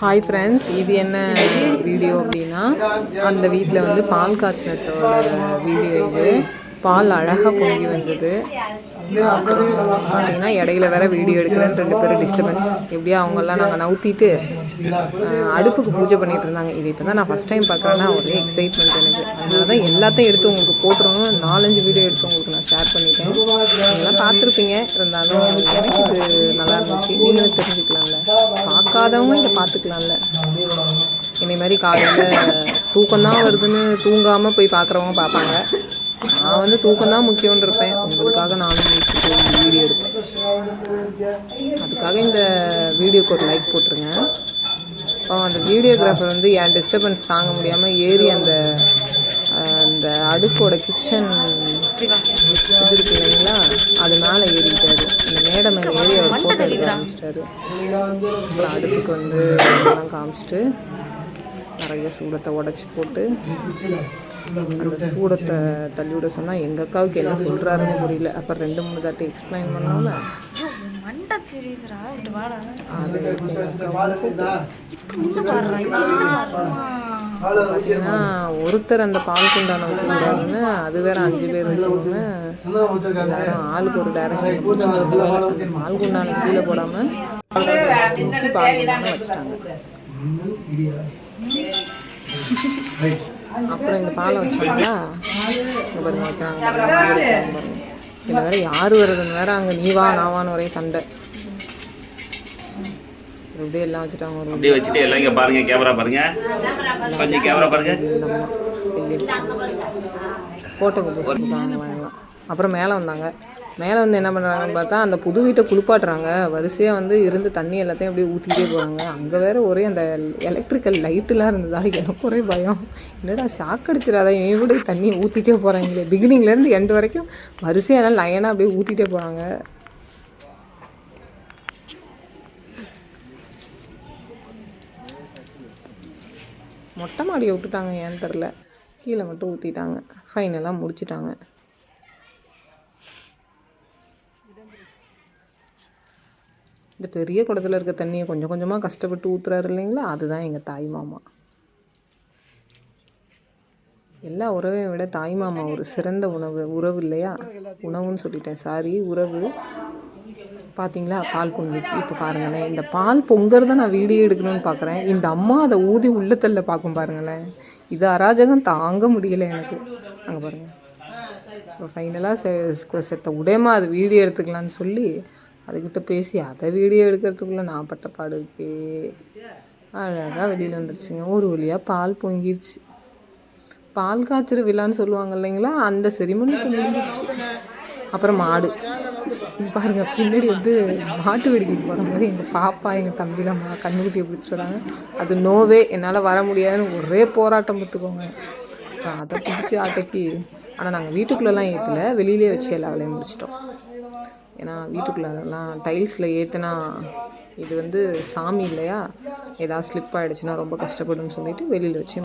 Hi friends, இது என்ன video அப்படின்னா, அந்த வீட்டில் வந்து பால் காய்ச்சினத்தோட வீடியோ. இது பால் அழகாக பொங்கி வந்தது. பார்த்தீங்கன்னா இடையில வேற வீடியோ எடுக்கிறேன்னு 2 பேரும் டிஸ்டர்பன்ஸ். எப்படியா அவங்கெல்லாம் நாங்கள் நவுத்திட்டு அடுப்புக்கு பூஜை பண்ணிட்டு இருந்தாங்க. இது இப்போ தான் நான் ஃபஸ்ட் டைம் பார்க்குறேன்னா ஒரே எக்ஸைட்மெண்ட் எனக்கு. அதனால தான் எல்லாத்தையும் எடுத்து உங்களுக்கு போட்டுருணும். 4-5 வீடியோ எடுத்து உங்களுக்கு நான் ஷேர் பண்ணிட்டேன். நீங்களாம் பார்த்துருப்பீங்க. இருந்தாலும் எனக்கு இது நல்லா இருந்துச்சு. நீங்களும் தெரிஞ்சுக்கலாம்ல, பார்க்காதவங்க இதை பார்த்துக்கலாம்ல. இதே மாதிரி காலையில் தூக்கம்தான் வருதுன்னு தூங்காமல் போய் பார்க்குறவங்க பார்ப்பாங்க. நான் வந்து தூக்கம்தான் முக்கியம்னு இருப்பேன். உங்களுக்காக நானும் முடிச்சுட்டு வீடியோ எடுப்பேன். அதுக்காக இந்த வீடியோக்கு ஒரு லைக் போட்டுருங்க. அப்புறம் அந்த வீடியோகிராஃபர் வந்து என் டிஸ்டர்பன்ஸ் தாங்க முடியாமல் ஏறி அந்த அடுப்போட கிச்சன் இது இருக்கு இல்லைங்களா, அது மேலே ஏறிக்கிட்டாரு. அந்த மேடை மேலே ஏறி அவர் ஃபோட்டோ எடுக்க ஆரம்பிச்சிட்டாரு. அப்புறம் அடுப்புக்கு வந்து எல்லாம் காமிச்சிட்டு நிறைய சூடத்தை உடச்சி போட்டு அந்த சூடத்தை தள்ளி விட சொன்னால் எங்கள் அக்காவுக்கு என்ன சொல்கிறாருன்னு புரியல. அப்புறம் 2-3 தாட்டி எக்ஸ்பிளைன் பண்ணோம்ல. பார்த்தீங்கன்னா ஒருத்தர் அந்த பால் குண்டான வைக்கக்கூடாதுன்னு அது வேற 5 பேர் வைக்கணும்னு எல்லாரும் ஆளுக்கு ஒரு டைரக்ஷன் அந்த பால் குண்டான கீழே போடாமல் பால் குண்டான வச்சுட்டாங்க. அப்புறம் இந்த பாலை வச்சாங்களா, இங்கே பாருங்க வைக்கிறாங்க பாருங்க. இதில் வேற யார் வருதுன்னு வேற அங்கே நீ வா நான் வான்னு ஒரே சண்டை. அப்படியே எல்லாம் வச்சுட்டாங்க. ஒரு அப்படியே வச்சுட்டு எல்லாம் இங்கே பாருங்க, கேமரா பாருங்க, கொஞ்சம் கேமரா பாருங்க. ஃபோட்டோக்கு போட்டுருக்காங்க. அப்புறம் மேலே வந்தாங்க. மேலே வந்து என்ன பண்ணுறாங்கன்னு பார்த்தா அந்த புது வீட்டை குளிப்பாட்டுறாங்க. வரிசையாக வந்து இருந்து தண்ணி எல்லாத்தையும் அப்படியே ஊற்றிக்கிட்டே போகிறாங்க. அங்கே வேறு ஒரே அந்த எலக்ட்ரிக்கல் லைட்டுலாம் இருந்ததா எனக்கு ஒரே பயம். என்னடா ஷாக் அடிச்சிடாதா, இவன் கூட தண்ணியை ஊற்றிட்டே போகிறாங்களே. பிகினிங்லேருந்து எண்டு வரைக்கும் வரிசையாக எல்லாம் லைனாக அப்படியே ஊற்றிட்டே போகிறாங்க. மொட்டை மாடியை விட்டுட்டாங்க, ஏன்னு தெரில. கீழே மட்டும் ஊற்றிட்டாங்க. ஃபைனலாக முடிச்சிட்டாங்க. இந்த பெரிய குடத்தில் இருக்க தண்ணியை கொஞ்சம் கொஞ்சமாக கஷ்டப்பட்டு ஊற்றுறாரு இல்லைங்களா, அதுதான் எங்கள் தாய் மாமா. எல்லா உறவையும் விட தாய் மாமா ஒரு சிறந்த உறவு இல்லையா? உணவுன்னு சொல்லிட்டேன், சாரி, உறவு. பார்த்தீங்களா, பால் பொங்கிச்சு. இப்போ பாருங்களேன், இந்த பால் பொங்குறத நான் வீடியோ எடுக்கணும்னு பார்க்குறேன். இந்த அம்மா அதை ஊதி உள்ளத்தல்ல பார்க்கும் பாருங்களேன். இது அராஜகம் தாங்க முடியலை எனக்கு. அங்கே பாருங்கள். இப்போ ஃபைனலாக செத்த உடையமா அது வீடியோ எடுத்துக்கலான்னு சொல்லி அதுக்கிட்ட பேசி அதை வீடியோ எடுக்கிறதுக்குள்ளே நான் பட்ட பாடு இருக்கே. அழகாக வெளியில் வந்துருச்சுங்க. ஒரு வழியாக பால் பொங்கிருச்சு. பால் காய்ச்சிற விழான்னு சொல்லுவாங்க இல்லைங்களா, அந்த செரிமனி இப்போ முடிஞ்சிருச்சு. அப்புறம் மாடு இது பாருங்கள், பின்னாடி வந்து மாட்டு வெடிக்கிட்டு போகிற மாதிரி எங்கள் பாப்பா எங்கள் தம்பிலாம் கண்ணுக்குட்டியை பிடிச்சிட்டு வராங்க. அது நோவே, என்னால் வர முடியாதுன்னு ஒரே போராட்டம் பார்த்துக்கோங்க. அப்புறம் அதை பிடிச்சி ஆட்டைக்கு. ஆனால் நாங்கள் வீட்டுக்குள்ளெல்லாம் ஏற்றலை, வெளியிலே வச்சு எல்லா வேலையும் முடிச்சிட்டோம். ஏன்னா வீட்டுக்குள்ளெல்லாம் டைல்ஸில் ஏற்றினா இது வந்து சாமி இல்லையா, ஏதாவது ஸ்லிப் ஆகிடுச்சுன்னா ரொம்ப கஷ்டப்படுன்னு சொல்லிட்டு வெளியில் வச்சு